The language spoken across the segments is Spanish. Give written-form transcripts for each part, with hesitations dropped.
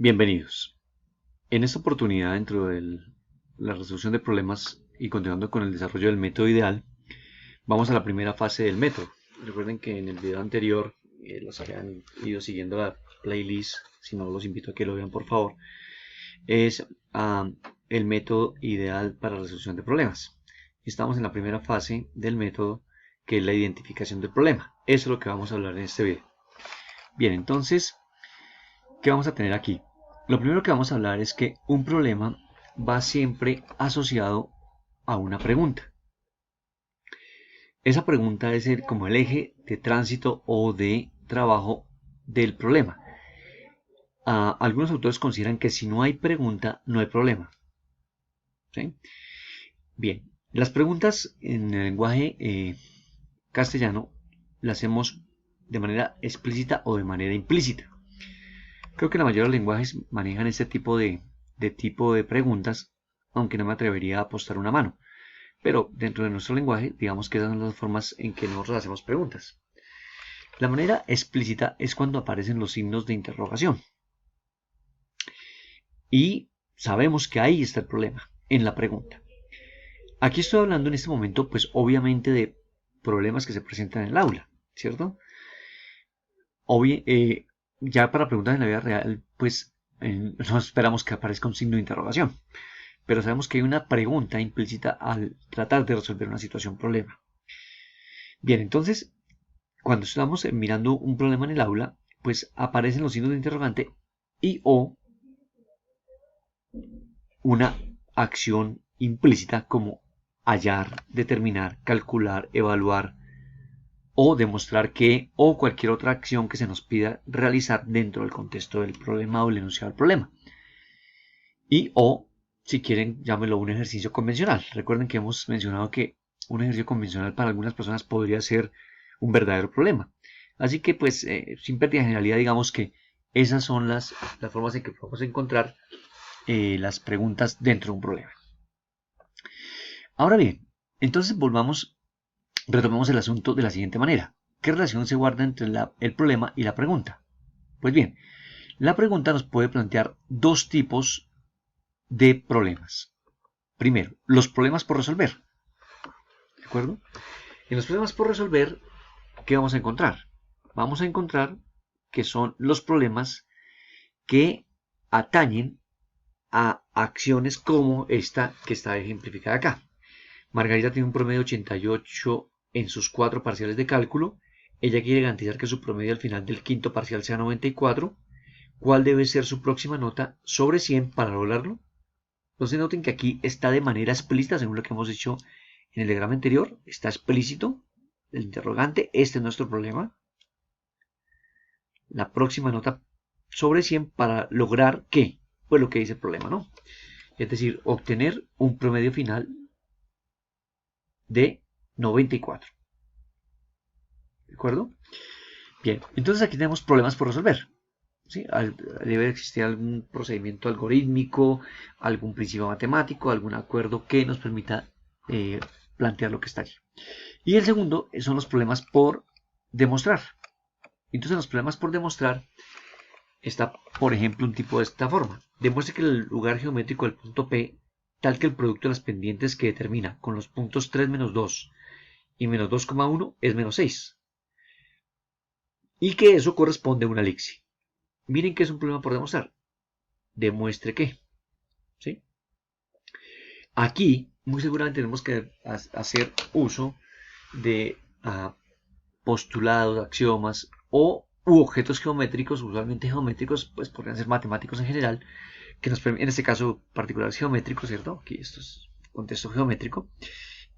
Bienvenidos. En esta oportunidad, dentro de la resolución de problemas y continuando con el desarrollo del método ideal, vamos a la primera fase del método. Recuerden que en el video anterior los habían ido siguiendo la playlist, si no los invito a que lo vean por favor, es el método ideal para la resolución de problemas. Estamos en la primera fase del método, que es la identificación del problema. Eso es lo que vamos a hablar en este video. Bien, entonces, ¿qué vamos a tener aquí? Lo primero que vamos a hablar es que un problema va siempre asociado a una pregunta. Esa pregunta es como el eje de tránsito o de trabajo del problema. Algunos autores consideran que si no hay pregunta, no hay problema. ¿Sí? Bien, las preguntas en el lenguaje castellano las hacemos de manera explícita o de manera implícita. Creo que la mayoría de los lenguajes manejan este tipo de preguntas, aunque no me atrevería a apostar una mano. Pero dentro de nuestro lenguaje, digamos que esas son las formas en que nosotros hacemos preguntas. La manera explícita es cuando aparecen los signos de interrogación. Y sabemos que ahí está el problema, en la pregunta. Aquí estoy hablando en este momento, pues obviamente de problemas que se presentan en el aula, ¿cierto? Ya para preguntas en la vida real, pues no esperamos que aparezca un signo de interrogación. Pero sabemos que hay una pregunta implícita al tratar de resolver una situación problema. Bien, entonces, cuando estamos mirando un problema en el aula, pues aparecen los signos de interrogante y o una acción implícita como hallar, determinar, calcular, evaluar o demostrar que o cualquier otra acción que se nos pida realizar dentro del contexto del problema o el enunciado del problema. Y o, si quieren, llámelo un ejercicio convencional. Recuerden que hemos mencionado que un ejercicio convencional para algunas personas podría ser un verdadero problema. Así que, pues, sin pérdida de generalidad, digamos que esas son las formas en que podemos encontrar las preguntas dentro de un problema. Ahora bien, entonces retomemos el asunto de la siguiente manera. ¿Qué relación se guarda entre el problema y la pregunta? Pues bien, la pregunta nos puede plantear dos tipos de problemas. Primero, los problemas por resolver. ¿De acuerdo? En los problemas por resolver, ¿qué vamos a encontrar? Vamos a encontrar que son los problemas que atañen a acciones como esta que está ejemplificada acá. Margarita tiene un promedio de 88 en sus 4 parciales de cálculo. Ella quiere garantizar que su promedio al final del quinto parcial sea 94. ¿Cuál debe ser su próxima nota sobre 100 para lograrlo? Entonces noten que aquí está de manera explícita, según lo que hemos dicho en el diagrama anterior, está explícito el interrogante, este es nuestro problema. La próxima nota sobre 100 para lograr ¿qué? Pues lo que dice el problema, ¿no? Es decir, obtener un promedio final de 94. ¿De acuerdo? Bien, entonces aquí tenemos problemas por resolver. ¿Sí? Debe existir algún procedimiento algorítmico, algún principio matemático, algún acuerdo que nos permita plantear lo que está aquí. Y el segundo son los problemas por demostrar. Entonces, los problemas por demostrar está, por ejemplo, un tipo de esta forma. Demuestre que el lugar geométrico del punto P, tal que el producto de las pendientes que determina con los puntos 3 menos 2 y menos 2,1 es menos 6. Y que eso corresponde a una elipse. Miren que es un problema por demostrar. Demuestre que. ¿Sí? Aquí, muy seguramente tenemos que hacer uso de postulados, axiomas u objetos geométricos, usualmente geométricos, pues podrían ser matemáticos en general, que nos en este caso particular geométrico, ¿cierto? Aquí esto es contexto geométrico,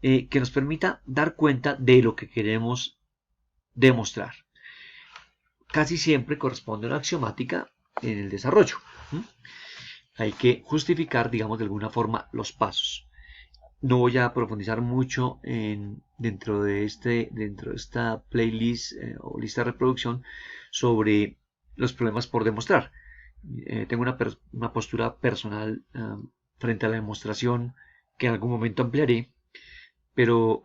que nos permita dar cuenta de lo que queremos demostrar. Casi siempre corresponde a una axiomática en el desarrollo. Hay que justificar, digamos, de alguna forma los pasos. No voy a profundizar mucho dentro de esta playlist o lista de reproducción sobre los problemas por demostrar. Tengo una postura personal frente a la demostración que en algún momento ampliaré, pero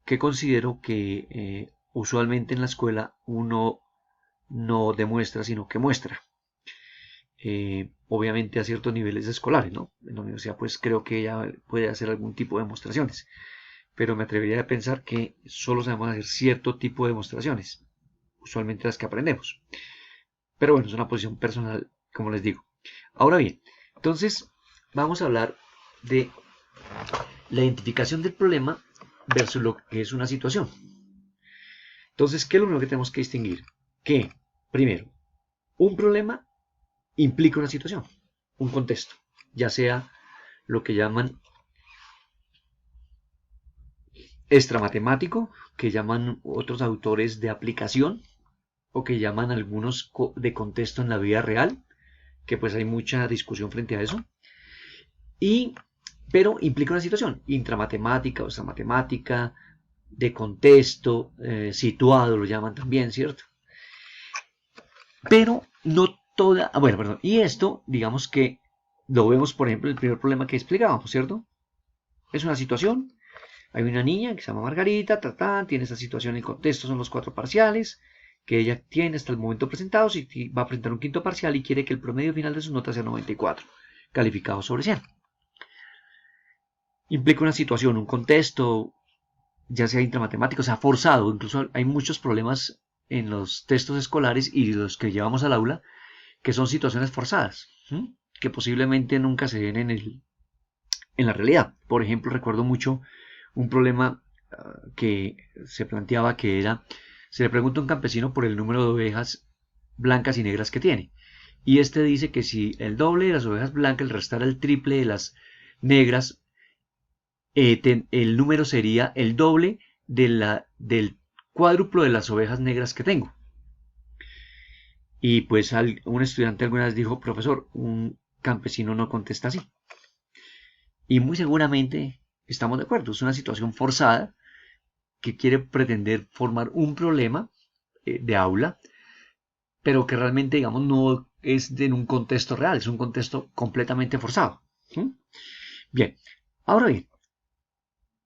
que considero que usualmente en la escuela uno no demuestra, sino que muestra. obviamente a ciertos niveles escolares, ¿no? En la universidad pues creo que ya puede hacer algún tipo de demostraciones, pero me atrevería a pensar que solo sabemos hacer cierto tipo de demostraciones, usualmente las que aprendemos. Pero bueno, es una posición personal, como les digo. Ahora bien, entonces vamos a hablar de la identificación del problema versus lo que es una situación. Entonces, ¿qué es lo primero que tenemos que distinguir? Que, primero, un problema implica una situación, un contexto, ya sea lo que llaman extramatemático, que llaman otros autores de aplicación, o que llaman algunos de contexto en la vida real, que pues hay mucha discusión frente a eso. Pero implica una situación intramatemática o extramatemática, de contexto, situado lo llaman también, ¿cierto? Pero no toda, bueno, perdón, y esto, digamos que lo vemos, por ejemplo, el primer problema que explicábamos, ¿cierto? Es una situación, hay una niña que se llama Margarita, tiene esta situación, el contexto son los 4 parciales que ella tiene hasta el momento presentados y va a presentar un quinto parcial y quiere que el promedio final de sus notas sea 94, calificado sobre 100. Implica una situación, un contexto, ya sea intramatemático, o sea, forzado. Incluso hay muchos problemas en los textos escolares y los que llevamos al aula que son situaciones forzadas, ¿sí? Que posiblemente nunca se den en la realidad. Por ejemplo, recuerdo mucho un problema que se planteaba que era, se le pregunta a un campesino por el número de ovejas blancas y negras que tiene. Y este dice que si el doble de las ovejas blancas le restara el triple de las negras, el número sería el doble del cuádruplo de las ovejas negras que tengo. Y pues un estudiante alguna vez dijo, profesor, un campesino no contesta así. Y muy seguramente estamos de acuerdo, es una situación forzada que quiere pretender formar un problema de aula, pero que realmente, digamos, no es en un contexto real, es un contexto completamente forzado. ¿Sí? Bien, ahora bien,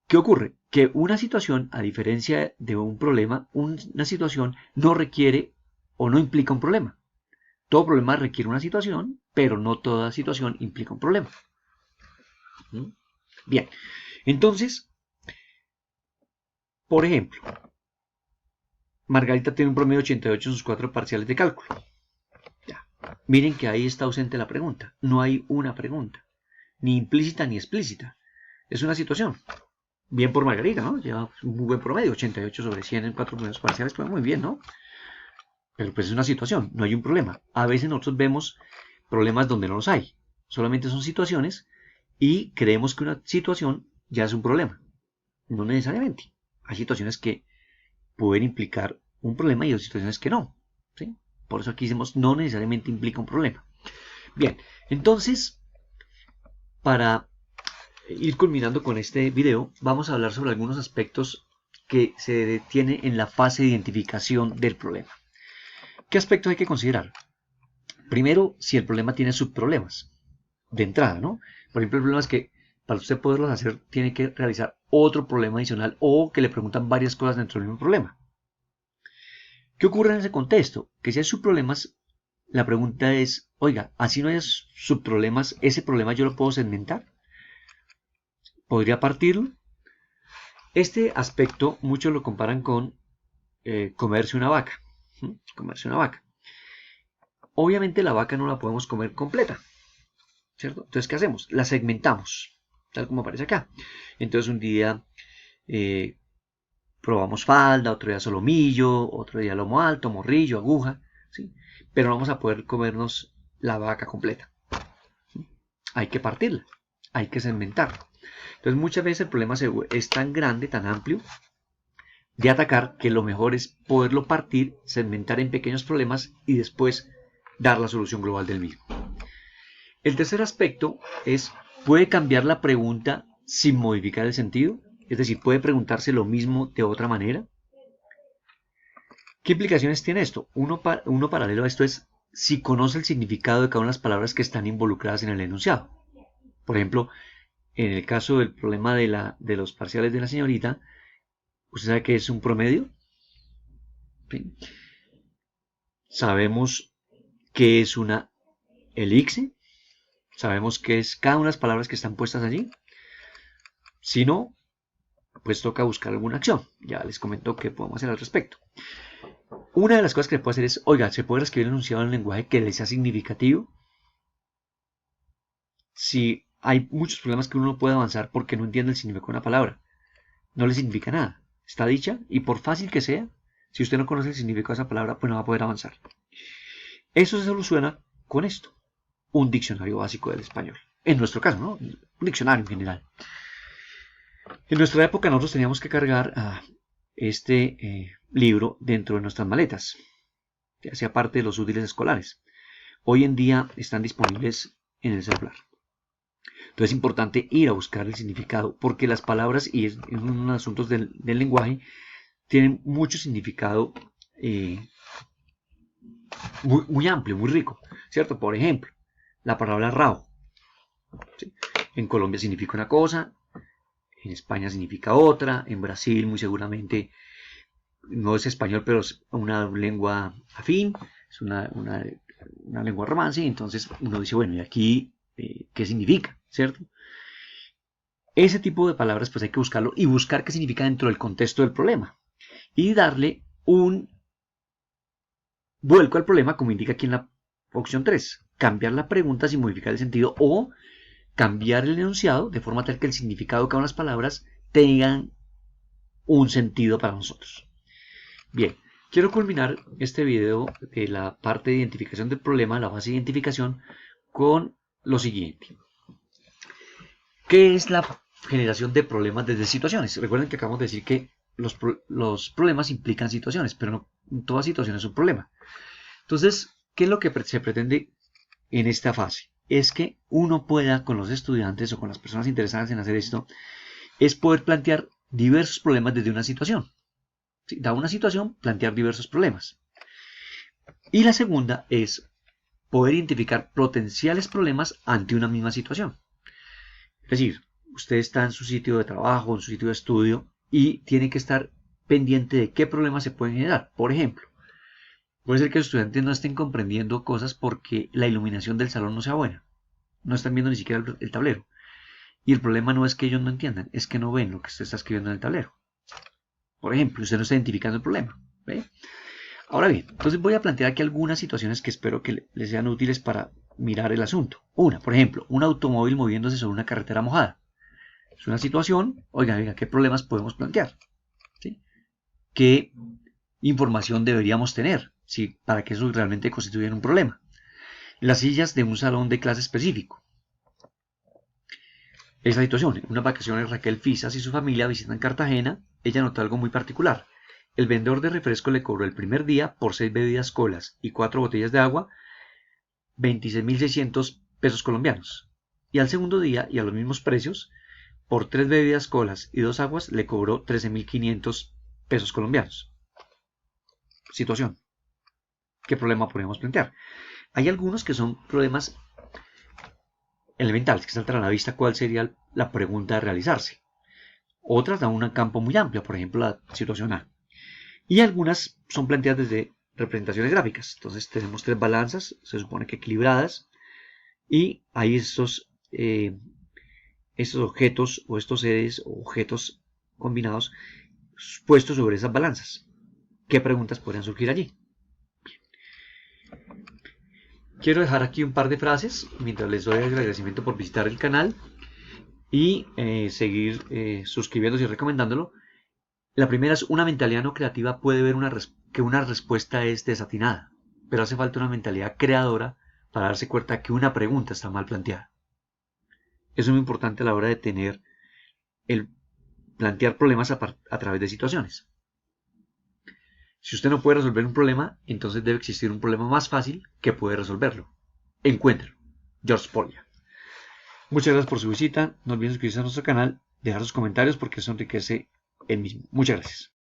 ¿qué ocurre? Que una situación, a diferencia de un problema, una situación no requiere o no implica un problema. Todo problema requiere una situación, pero no toda situación implica un problema. ¿Mm? Bien, entonces, por ejemplo, Margarita tiene un promedio de 88 en sus 4 parciales de cálculo. Ya. Miren que ahí está ausente la pregunta. No hay una pregunta, ni implícita ni explícita. Es una situación. Bien por Margarita, ¿no? Lleva un muy buen promedio, 88 sobre 100 en 4 primeros parciales, pues muy bien, ¿no? Pero pues es una situación, no hay un problema. A veces nosotros vemos problemas donde no los hay. Solamente son situaciones y creemos que una situación ya es un problema. No necesariamente. Hay situaciones que pueden implicar un problema y otras situaciones que no. ¿Sí? Por eso aquí decimos no necesariamente implica un problema. Bien, entonces, para ir culminando con este video, vamos a hablar sobre algunos aspectos que se detienen en la fase de identificación del problema. ¿Qué aspectos hay que considerar? Primero, si el problema tiene subproblemas de entrada, ¿no? Por ejemplo, el problema es que para usted poderlos hacer tiene que realizar otro problema adicional o que le preguntan varias cosas dentro del mismo problema. ¿Qué ocurre en ese contexto? Que si hay subproblemas, la pregunta es, oiga, así no hay subproblemas, ¿ese problema yo lo puedo segmentar? ¿Podría partirlo? Este aspecto muchos lo comparan con comerse una vaca. ¿Sí? Comerse una vaca. Obviamente la vaca no la podemos comer completa, ¿cierto? Entonces, ¿qué hacemos? La segmentamos, tal como aparece acá. Entonces, un día probamos falda, otro día solomillo, otro día lomo alto, morrillo, aguja, ¿sí? Pero no vamos a poder comernos la vaca completa. ¿Sí? Hay que partirla, hay que segmentarla. Entonces, muchas veces el problema es tan grande, tan amplio de atacar, que lo mejor es poderlo partir, segmentar en pequeños problemas y después dar la solución global del mismo. El tercer aspecto es, ¿puede cambiar la pregunta sin modificar el sentido? Es decir, ¿puede preguntarse lo mismo de otra manera? ¿Qué implicaciones tiene esto? Uno paralelo a esto es si conoce el significado de cada una de las palabras que están involucradas en el enunciado. Por ejemplo, en el caso del problema de los parciales de la señorita, ¿usted sabe qué es un promedio? ¿Sí? Sabemos qué es una el ICSE. Sabemos que es cada una de las palabras que están puestas allí. Si no, pues toca buscar alguna acción. Ya les comento qué podemos hacer al respecto. Una de las cosas que se puede hacer es, oiga, ¿se puede escribir el enunciado en un lenguaje que le sea significativo? Si hay muchos problemas que uno no puede avanzar porque no entiende el significado de una palabra. No le significa nada. Está dicha y por fácil que sea, si usted no conoce el significado de esa palabra, pues no va a poder avanzar. Eso se soluciona con esto. Un diccionario básico del español. En nuestro caso, ¿no? Un diccionario en general. En nuestra época nosotros teníamos que cargar este libro dentro de nuestras maletas. Que hacía parte de los útiles escolares. Hoy en día están disponibles en el celular. Entonces es importante ir a buscar el significado, porque las palabras, y es uno de los asuntos del lenguaje, tienen mucho significado muy amplio, muy rico, ¿cierto? Por ejemplo, la palabra rabo. ¿Sí? En Colombia significa una cosa, en España significa otra, en Brasil muy seguramente no es español, pero es una lengua afín, es una lengua romance, y entonces uno dice, bueno, ¿y aquí qué significa? ¿Cierto? Ese tipo de palabras pues hay que buscarlo y buscar qué significa dentro del contexto del problema y darle un vuelco al problema como indica aquí en la opción 3, cambiar la pregunta sin modificar el sentido o cambiar el enunciado de forma tal que el significado de cada una de las palabras tengan un sentido para nosotros. Bien, quiero culminar este video de la parte de identificación del problema, la fase de identificación, con lo siguiente. ¿Qué es la generación de problemas desde situaciones? Recuerden que acabamos de decir que los problemas implican situaciones, pero no toda situación es un problema. Entonces, ¿qué es lo que se pretende en esta fase? Es que uno pueda, con los estudiantes o con las personas interesadas en hacer esto, es poder plantear diversos problemas desde una situación. ¿Sí? Da una situación, plantear diversos problemas. Y la segunda es poder identificar potenciales problemas ante una misma situación. Es decir, usted está en su sitio de trabajo, en su sitio de estudio, y tiene que estar pendiente de qué problemas se pueden generar. Por ejemplo, puede ser que los estudiantes no estén comprendiendo cosas porque la iluminación del salón no sea buena. No están viendo ni siquiera el tablero. Y el problema no es que ellos no entiendan, es que no ven lo que usted está escribiendo en el tablero. Por ejemplo, usted no está identificando el problema. ¿Ve? Ahora bien, entonces voy a plantear aquí algunas situaciones que espero que les sean útiles para mirar el asunto. Una, por ejemplo, un automóvil moviéndose sobre una carretera mojada. Es una situación, oiga, ¿qué problemas podemos plantear? ¿Sí? ¿Qué información deberíamos tener para que eso realmente constituya un problema? Las sillas de un salón de clase específico. Esa situación, en unas vacaciones Raquel Fisas y su familia visitan Cartagena, ella notó algo muy particular. El vendedor de refresco le cobró el primer día por 6 bebidas colas y 4 botellas de agua 26.600 pesos colombianos. Y al segundo día, y a los mismos precios, por 3 bebidas colas y 2 aguas le cobró 13.500 pesos colombianos. Situación. ¿Qué problema podemos plantear? Hay algunos que son problemas elementales que saltan a la vista cuál sería la pregunta a realizarse. Otras dan un campo muy amplio, por ejemplo la situación A. Y algunas son planteadas desde representaciones gráficas. Entonces tenemos 3 balanzas, se supone que equilibradas, y hay estos objetos o estos seres o objetos combinados puestos sobre esas balanzas. ¿Qué preguntas podrían surgir allí? Quiero dejar aquí un par de frases mientras les doy el agradecimiento por visitar el canal y seguir suscribiéndose y recomendándolo. La primera es: una mentalidad no creativa puede ver que una respuesta es desatinada, pero hace falta una mentalidad creadora para darse cuenta que una pregunta está mal planteada. Eso es muy importante a la hora de tener el plantear problemas a través de situaciones. Si usted no puede resolver un problema, entonces debe existir un problema más fácil que puede resolverlo. Encuéntrelo. George Polya. Muchas gracias por su visita. No olviden suscribirse a nuestro canal, dejar sus comentarios porque eso enriquece el mismo. Muchas gracias.